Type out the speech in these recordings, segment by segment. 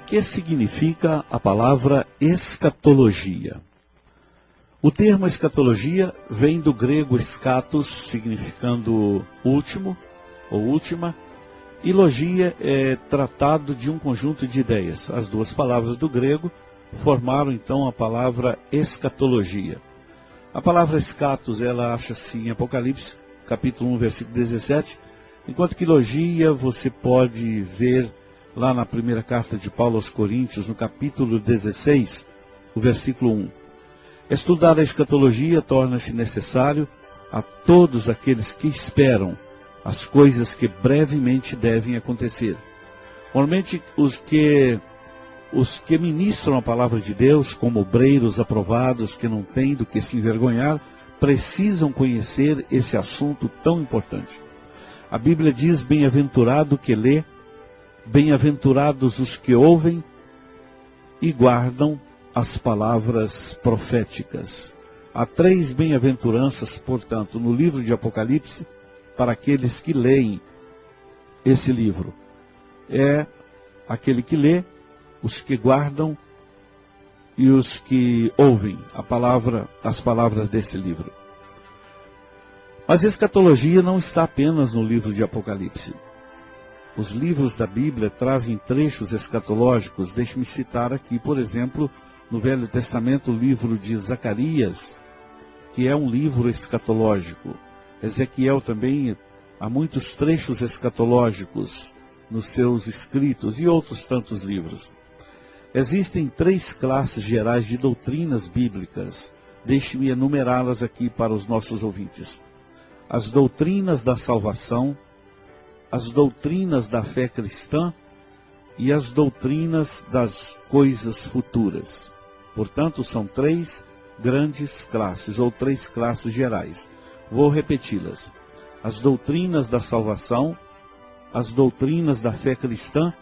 que significa a palavra escatologia? O termo escatologia vem do grego escatos, significando último ou última, e logia é tratado de um conjunto de ideias. As duas palavras do grego formaram então a palavra escatologia. A palavra escatos, ela acha-se em Apocalipse, capítulo 1, versículo 17, enquanto que logia você pode ver lá na primeira carta de Paulo aos Coríntios, no capítulo 16, o versículo 1. Estudar a escatologia torna-se necessário a todos aqueles que esperam as coisas que brevemente devem acontecer. Normalmente os que ministram a palavra de Deus, como obreiros aprovados que não têm do que se envergonhar, precisam conhecer esse assunto tão importante. A Bíblia diz: bem-aventurado o que lê, bem-aventurados os que ouvem e guardam as palavras proféticas. Há 3 bem-aventuranças, portanto, no livro de Apocalipse, para aqueles que leem esse livro. É aquele que lê, os que guardam e os que ouvem as palavras desse livro. Mas a escatologia não está apenas no livro de Apocalipse. Os livros da Bíblia trazem trechos escatológicos. Deixe-me citar aqui, por exemplo, no Velho Testamento, o livro de Zacarias, que é um livro escatológico. Ezequiel também, há muitos trechos escatológicos nos seus escritos e outros tantos livros. Existem 3 classes gerais de doutrinas bíblicas. Deixe-me enumerá-las aqui para os nossos ouvintes. As doutrinas da salvação, as doutrinas da fé cristã e as doutrinas das coisas futuras. Portanto, são 3 grandes classes, ou 3 classes gerais. Vou repeti-las. As doutrinas da salvação, as doutrinas da fé cristã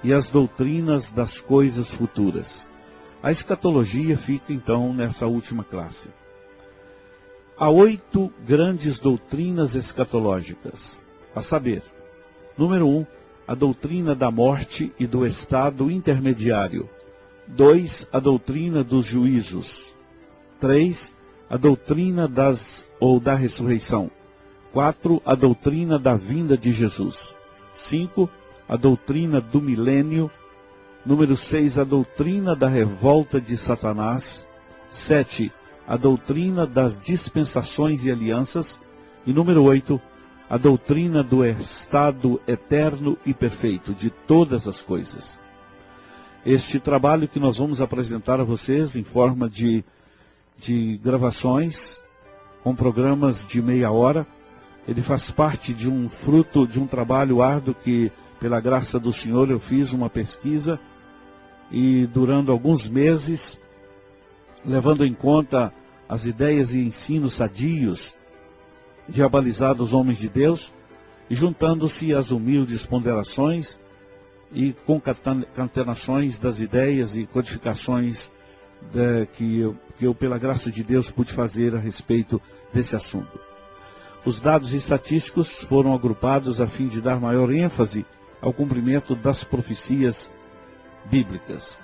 e as doutrinas das coisas futuras. A escatologia fica, então, nessa última classe. Há 8 grandes doutrinas escatológicas, a saber: número 1, a doutrina da morte e do estado intermediário. 2, a doutrina dos juízos. 3, a doutrina da ressurreição. 4, a doutrina da vinda de Jesus. 5, a doutrina do milênio. Número 6, a doutrina da revolta de Satanás. 7, a doutrina das dispensações e alianças. E número 8, a doutrina do estado eterno e perfeito de todas as coisas. Este trabalho que nós vamos apresentar a vocês em forma de gravações, com programas de meia hora, ele faz parte de um fruto de um trabalho árduo que, pela graça do Senhor, eu fiz uma pesquisa e durante alguns meses, levando em conta as ideias e ensinos sadios de abalizados homens de Deus, e juntando-se às humildes ponderações e concatenações das ideias e codificações que eu, pela graça de Deus, pude fazer a respeito desse assunto. Os dados estatísticos foram agrupados a fim de dar maior ênfase ao cumprimento das profecias bíblicas.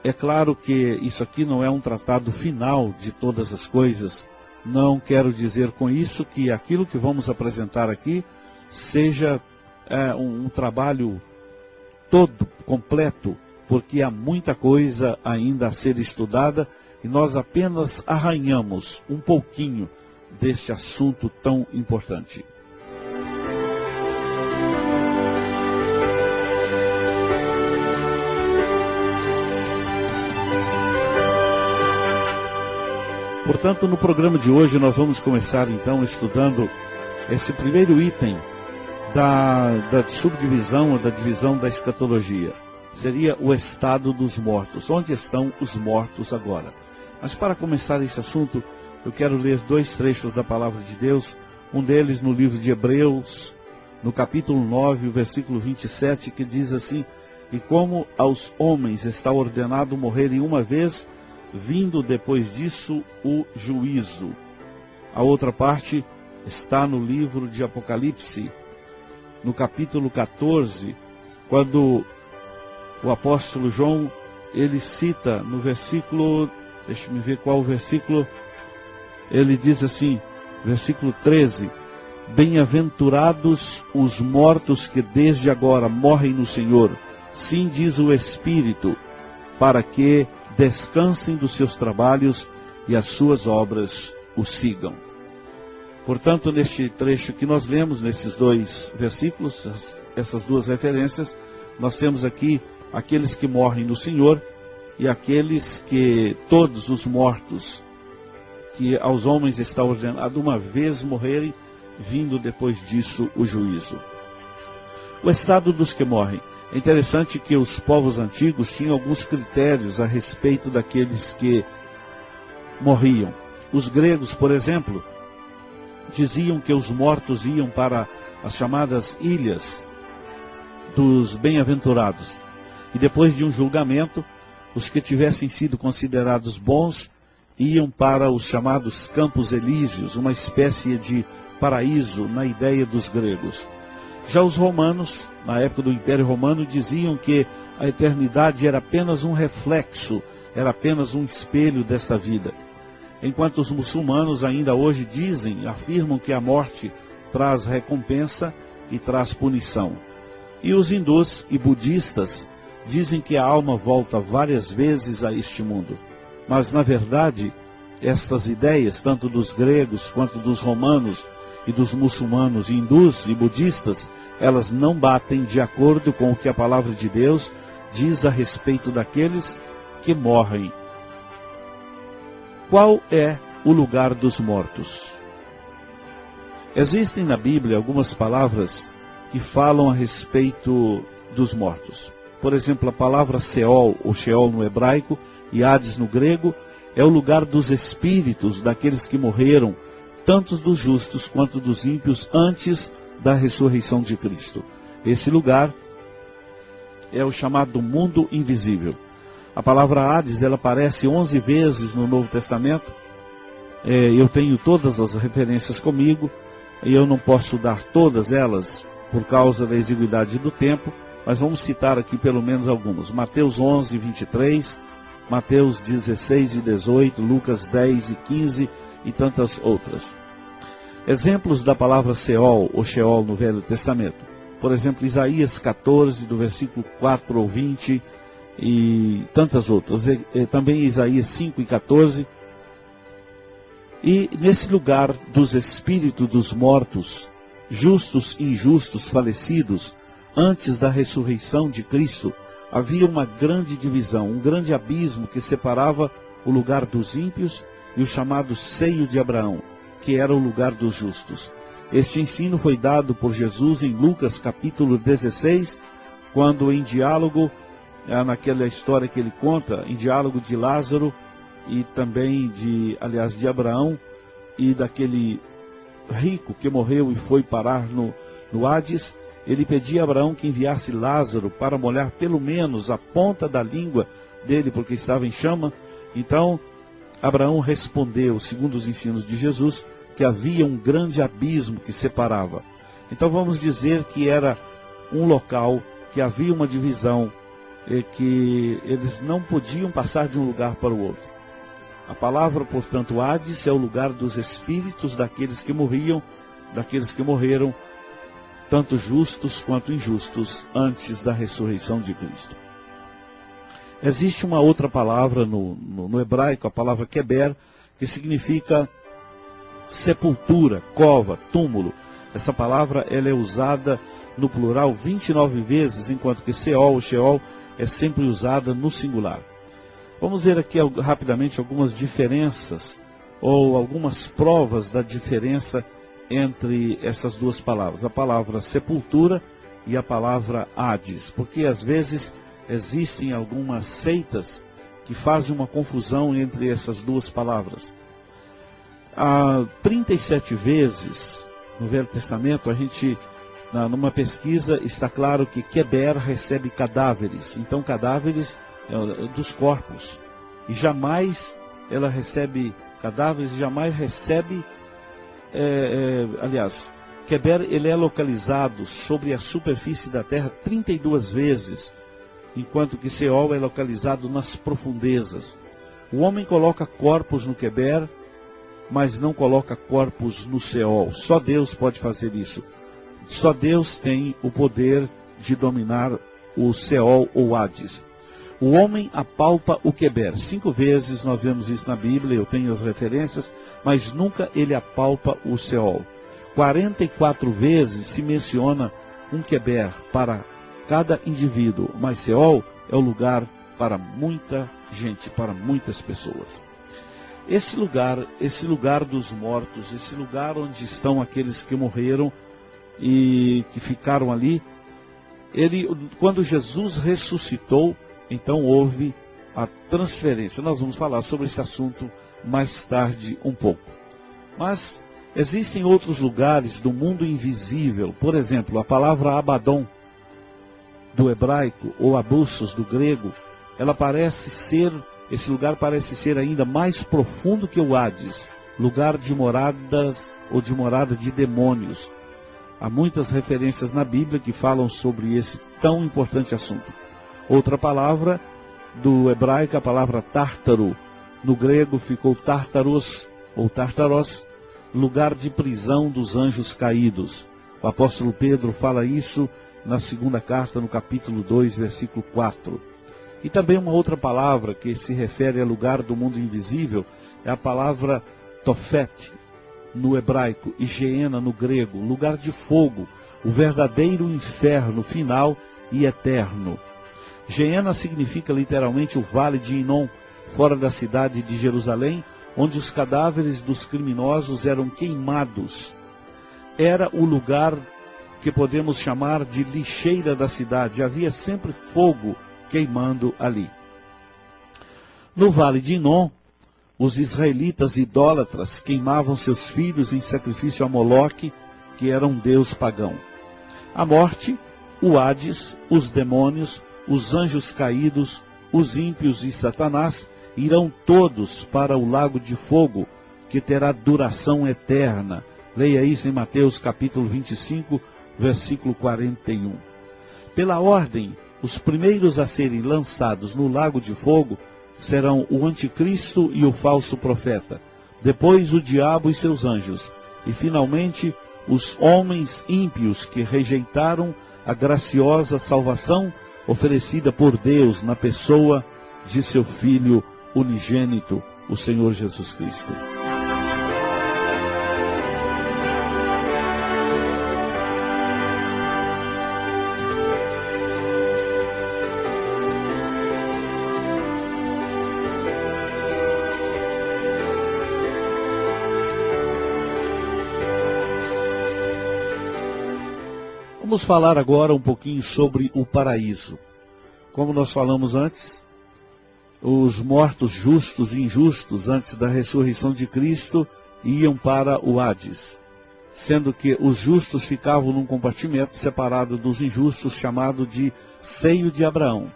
É claro que isso aqui não é um tratado final de todas as coisas. Não quero dizer com isso que aquilo que vamos apresentar aqui seja um trabalho todo, completo, porque há muita coisa ainda a ser estudada e nós apenas arranhamos um pouquinho deste assunto tão importante. Portanto, no programa de hoje nós vamos começar então estudando esse primeiro item da subdivisão ou da divisão da escatologia. Seria o estado dos mortos. Onde estão os mortos agora? Mas para começar esse assunto, eu quero ler 2 trechos da palavra de Deus, um deles no livro de Hebreus, no capítulo 9, o versículo 27, que diz assim: e como aos homens está ordenado morrerem uma vez, vindo depois disso o juízo. A outra parte está no livro de Apocalipse, no capítulo 14, quando o apóstolo João, ele cita no versículo, deixa-me ver qual o versículo, ele diz assim, versículo 13, bem-aventurados os mortos que desde agora morrem no Senhor, sim diz o Espírito, para que descansem dos seus trabalhos e as suas obras o sigam. Portanto, neste trecho que nós lemos, nesses dois versículos, essas duas referências, nós temos aqui aqueles que morrem no Senhor e aqueles que, todos os mortos, que aos homens está ordenado uma vez morrerem, vindo depois disso o juízo. O estado dos que morrem. É interessante que os povos antigos tinham alguns critérios a respeito daqueles que morriam. Os gregos, por exemplo, diziam que os mortos iam para as chamadas ilhas dos bem-aventurados. E depois de um julgamento, os que tivessem sido considerados bons iam para os chamados campos elíseos, uma espécie de paraíso na ideia dos gregos. Já os romanos, na época do Império Romano, diziam que a eternidade era apenas um reflexo, era apenas um espelho desta vida. Enquanto os muçulmanos ainda hoje dizem, afirmam que a morte traz recompensa e traz punição. E os hindus e budistas dizem que a alma volta várias vezes a este mundo. Mas, na verdade, estas ideias, tanto dos gregos quanto dos romanos e dos muçulmanos, hindus e budistas, elas não batem de acordo com o que a palavra de Deus diz a respeito daqueles que morrem. Qual é o lugar dos mortos? Existem na Bíblia algumas palavras que falam a respeito dos mortos. Por exemplo, a palavra Seol, ou Sheol no hebraico, e Hades no grego, é o lugar dos espíritos daqueles que morreram, tanto dos justos quanto dos ímpios, antes da ressurreição de Cristo. Esse lugar é o chamado mundo invisível. A palavra Hades, ela aparece 11 vezes no Novo Testamento. Eu tenho todas as referências comigo, e eu não posso dar todas elas por causa da exiguidade do tempo, mas vamos citar aqui pelo menos algumas. Mateus 11, 23, Mateus 16 e 18, Lucas 10 e 15 e tantas outras. Exemplos da palavra Seol ou Sheol no Velho Testamento. Por exemplo, Isaías 14, do versículo 4 ao 20 e tantas outras. Também Isaías 5 e 14. E nesse lugar dos espíritos dos mortos, justos e injustos falecidos, antes da ressurreição de Cristo, havia uma grande divisão, um grande abismo que separava o lugar dos ímpios e o chamado seio de Abraão, que era o lugar dos justos. Este ensino foi dado por Jesus em Lucas capítulo 16, quando em diálogo, naquela história que ele conta, em diálogo de Lázaro e também de Abraão e daquele rico que morreu e foi parar no Hades, ele pedia a Abraão que enviasse Lázaro para molhar pelo menos a ponta da língua dele, porque estava em chama. Então, Abraão respondeu, segundo os ensinos de Jesus, que havia um grande abismo que separava. Então vamos dizer que era um local, que havia uma divisão, que eles não podiam passar de um lugar para o outro. A palavra, portanto, Hades é o lugar dos espíritos daqueles que morriam, daqueles que morreram, tanto justos quanto injustos, antes da ressurreição de Cristo. Existe uma outra palavra no hebraico, a palavra Keber, que significa sepultura, cova, túmulo. Essa palavra ela é usada no plural 29 vezes, enquanto que Seol ou Sheol é sempre usada no singular. Vamos ver aqui rapidamente algumas diferenças, ou algumas provas da diferença entre essas duas palavras, a palavra sepultura e a palavra Hades, porque às vezes existem algumas seitas que fazem uma confusão entre essas duas palavras. Há 37 vezes no Velho Testamento, a gente, numa pesquisa, está claro que Keber recebe cadáveres, então cadáveres dos corpos, e jamais ela recebe cadáveres, jamais recebe, Keber ele é localizado sobre a superfície da terra 32 vezes enquanto que Seol é localizado nas profundezas. O homem coloca corpos no Queber, mas não coloca corpos no Seol. Só Deus pode fazer isso. Só Deus tem o poder de dominar o Seol ou Hades. O homem apalpa o Queber. 5 vezes nós vemos isso na Bíblia, eu tenho as referências, mas nunca ele apalpa o Seol. 44 vezes se menciona um Queber para cada indivíduo, mas Seol é o lugar para muita gente, para muitas pessoas. Esse lugar dos mortos, esse lugar onde estão aqueles que morreram e que ficaram ali, quando Jesus ressuscitou, então houve a transferência. Nós vamos falar sobre esse assunto mais tarde um pouco. Mas existem outros lugares do mundo invisível. Por exemplo, a palavra Abaddon, do hebraico, ou Abussos, do grego, esse lugar parece ser ainda mais profundo que o Hades, lugar de moradas ou de morada de demônios. Há muitas referências na Bíblia que falam sobre esse tão importante assunto. Outra palavra do hebraico, a palavra tártaro, no grego ficou tártaros ou tártaros, lugar de prisão dos anjos caídos. O apóstolo Pedro fala isso na segunda carta, no capítulo 2, versículo 4. E também uma outra palavra que se refere a lugar do mundo invisível é a palavra Tofet, no hebraico, e Geena, no grego, lugar de fogo, o verdadeiro inferno final e eterno. Geena significa literalmente o vale de Inom, fora da cidade de Jerusalém, onde os cadáveres dos criminosos eram queimados. Era o lugar que podemos chamar de lixeira da cidade. Havia sempre fogo queimando ali. No vale de Inom, os israelitas idólatras queimavam seus filhos em sacrifício a Moloque, que era um deus pagão. A morte, o Hades, os demônios, os anjos caídos, os ímpios e Satanás irão todos para o lago de fogo, que terá duração eterna. Leia isso em Mateus capítulo 25, versículo 41. Pela ordem, os primeiros a serem lançados no lago de fogo serão o anticristo e o falso profeta, depois o diabo e seus anjos, e finalmente os homens ímpios que rejeitaram a graciosa salvação oferecida por Deus na pessoa de seu Filho unigênito, o Senhor Jesus Cristo. Vamos falar agora um pouquinho sobre o paraíso. Como nós falamos antes, os mortos justos e injustos antes da ressurreição de Cristo iam para o Hades, sendo que os justos ficavam num compartimento separado dos injustos, chamado de seio de Abraão.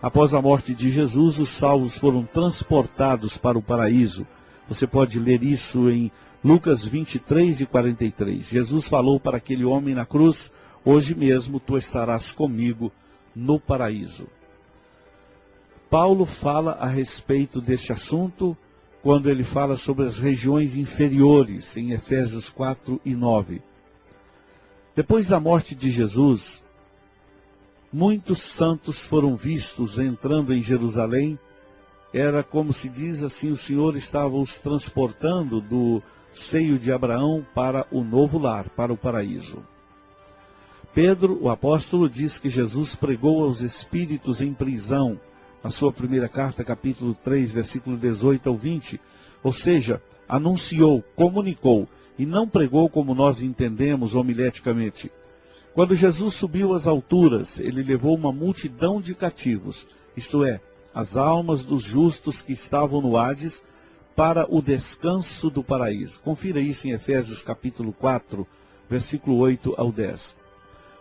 Após a morte de Jesus, os salvos foram transportados para o paraíso. Você pode ler isso em Lucas 23 e 43. Jesus falou para aquele homem na cruz: hoje mesmo tu estarás comigo no paraíso. Paulo fala a respeito deste assunto quando ele fala sobre as regiões inferiores, em Efésios 4 e 9. Depois da morte de Jesus, muitos santos foram vistos entrando em Jerusalém. Era como se diz assim, o Senhor estava os transportando do seio de Abraão para o novo lar, para o paraíso. Pedro, o apóstolo, diz que Jesus pregou aos espíritos em prisão, na sua primeira carta, capítulo 3, versículo 18 ao 20, ou seja, anunciou, comunicou, e não pregou como nós entendemos homileticamente. Quando Jesus subiu às alturas, ele levou uma multidão de cativos, isto é, as almas dos justos que estavam no Hades, para o descanso do paraíso. Confira isso em Efésios capítulo 4, versículo 8 ao 10.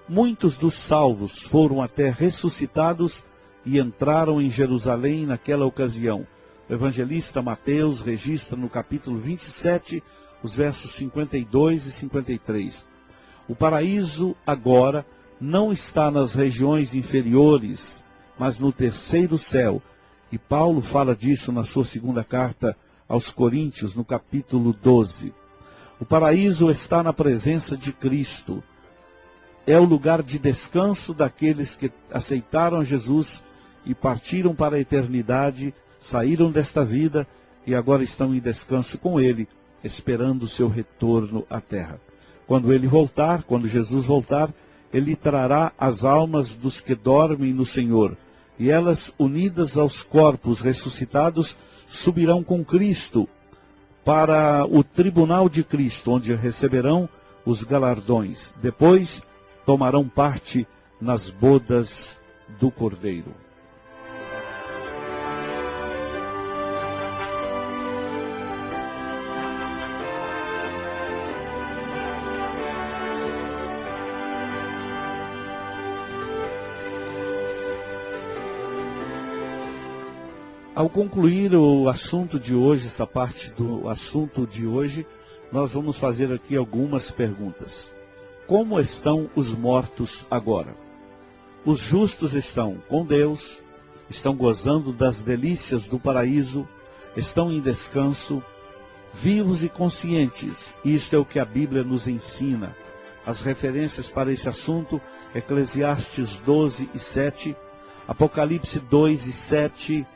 Muitos dos salvos foram até ressuscitados e entraram em Jerusalém naquela ocasião. O evangelista Mateus registra no capítulo 27, os versos 52 e 53. O paraíso agora não está nas regiões inferiores, mas no terceiro céu. E Paulo fala disso na sua segunda carta aos Coríntios, no capítulo 12. O paraíso está na presença de Cristo. É o lugar de descanso daqueles que aceitaram Jesus e partiram para a eternidade, saíram desta vida e agora estão em descanso com Ele, esperando o seu retorno à terra. Quando Ele voltar, quando Jesus voltar, Ele trará as almas dos que dormem no Senhor, e elas, unidas aos corpos ressuscitados, subirão com Cristo para o tribunal de Cristo, onde receberão os galardões. Depois, tomarão parte nas bodas do Cordeiro. Ao concluir o assunto de hoje, essa parte do assunto de hoje, nós vamos fazer aqui algumas perguntas. Como estão os mortos agora? Os justos estão com Deus, estão gozando das delícias do paraíso, estão em descanso, vivos e conscientes. Isto é o que a Bíblia nos ensina. As referências para esse assunto, Eclesiastes 12 e 7, Apocalipse 2 e 7,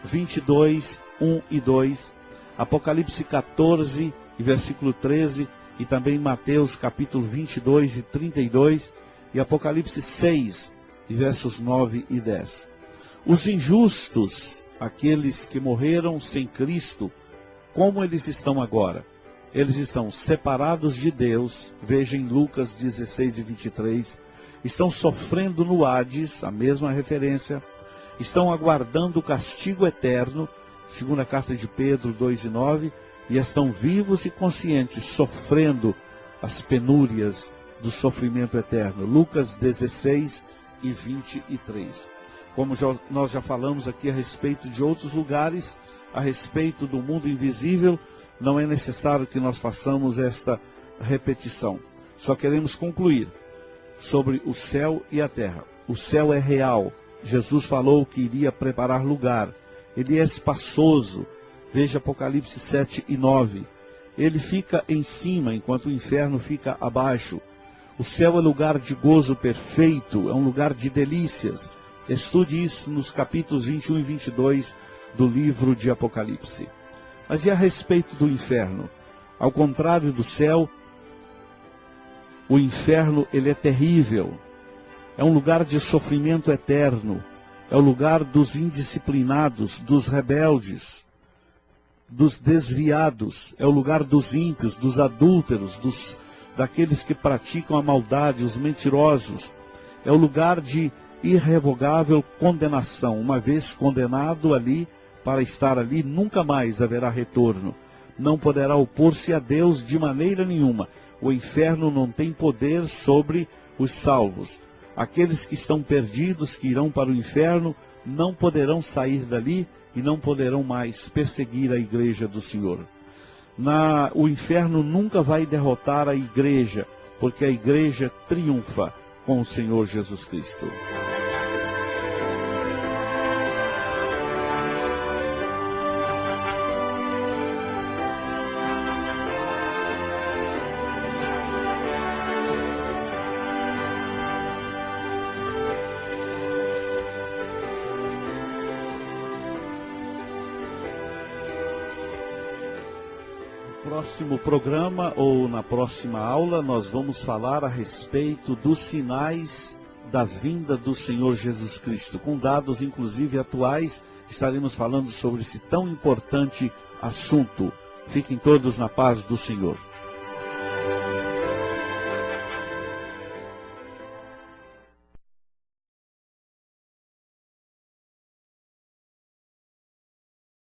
22, 1 e 2, Apocalipse 14 e versículo 13, e também Mateus capítulo 22 e 32, e Apocalipse 6, e versos 9 e 10. Os injustos, aqueles que morreram sem Cristo, como eles estão agora? Eles estão separados de Deus, veja em Lucas 16 e 23, estão sofrendo no Hades, a mesma referência, estão aguardando o castigo eterno, segunda carta de Pedro 2 e 9, e estão vivos e conscientes, sofrendo as penúrias do sofrimento eterno. Lucas 16 e 23. Como nós já falamos aqui a respeito de outros lugares, a respeito do mundo invisível, não é necessário que nós façamos esta repetição. Só queremos concluir sobre o céu e a terra. O céu é real. Jesus falou que iria preparar lugar. Ele é espaçoso. Veja Apocalipse 7 e 9. Ele fica em cima, enquanto o inferno fica abaixo. O céu é lugar de gozo perfeito, é um lugar de delícias. Estude isso nos capítulos 21 e 22 do livro de Apocalipse. Mas e a respeito do inferno? Ao contrário do céu, o inferno ele é terrível. É um lugar de sofrimento eterno. É o lugar dos indisciplinados, dos rebeldes, dos desviados. É o lugar dos ímpios, dos adúlteros, daqueles que praticam a maldade, os mentirosos. É o lugar de irrevogável condenação. Uma vez condenado ali, para estar ali, nunca mais haverá retorno. Não poderá opor-se a Deus de maneira nenhuma. O inferno não tem poder sobre os salvos. Aqueles que estão perdidos, que irão para o inferno, não poderão sair dali e não poderão mais perseguir a igreja do Senhor. O inferno nunca vai derrotar a igreja, porque a igreja triunfa com o Senhor Jesus Cristo. No próximo programa ou na próxima aula nós vamos falar a respeito dos sinais da vinda do Senhor Jesus Cristo. Com dados inclusive atuais, estaremos falando sobre esse tão importante assunto. Fiquem todos na paz do Senhor.